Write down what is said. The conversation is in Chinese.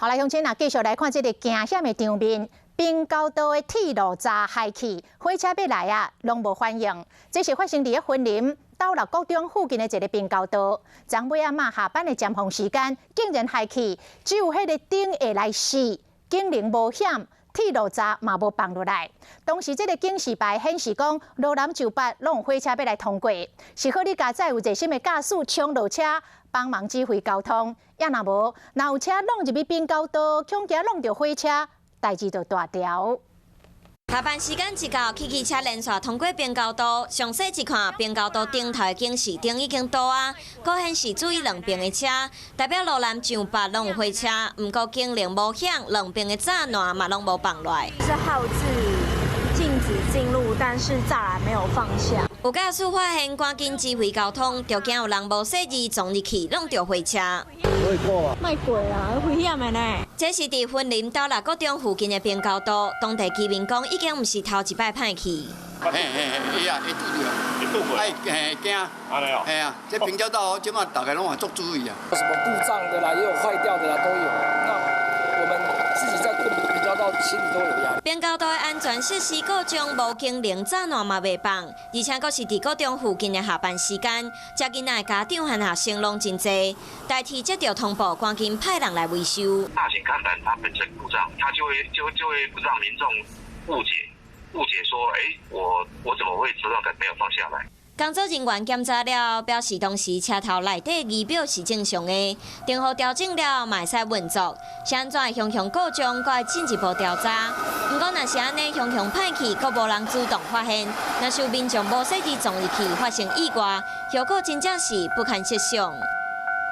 好来，乡亲啊，继续来看这个惊险的场面。滨高道的铁路闸害去，火车要来啊，拢无反应。这是发生伫云林斗六国中附近的一个滨高道，昨尾仔下班的尖峰时间，竟然害去，只有迄个顶下来死，警铃无响，铁路闸嘛无放落来。当时这个警示牌显示讲，路南就北拢有火车要来通过，是好你加载有热心的驾驶冲落车，帮忙指挥交通。也若无，若有车弄入去滨高道，恐惊弄到火车。 代志就大条。下班时间一到，汽车连续通过滨高道，详细一看，滨高道顶头的警示灯已经倒啊，佫显示注意两边的车，代表路南上北拢有火车，毋过警铃无响，两边的栅栏嘛拢无放落来。是号志禁止进入，但是栅栏没有放下。 有驾驶发现，赶紧指挥交通，就惊有人无细意撞入去，弄到火车。会过啊？卖过啊，危险的呢。这是伫云林斗六国中附近的滨高道，当地居民讲已经毋是头一摆歹去。伊啊，会拄着，哎，惊，安尼哦，嘿啊，这滨交道即马大家拢也足注意啊。什么故障的啦，也有坏掉的啦，都有。那我们自己在过滨交道，心里都有压力。滨高道的安全设施各种无警铃栅栏嘛袂放，而且佫是伫国中附近的下班时间，遮囡仔的家长和学生拢真侪，代替接到通报，赶紧派人来维修。大型看板它本身故障，它就会不让民众误解说，我怎么会车上没有放下来？ 工作人员检查了，表示当时车头内底仪表是正常的，电号调整了，嘛会使运作。是安怎会向告状，佫会进一步调查。不过若是安尼向歹去，佫无人主动发现，若是有民众无细致撞入去，发生意外，后果真正是不堪设想。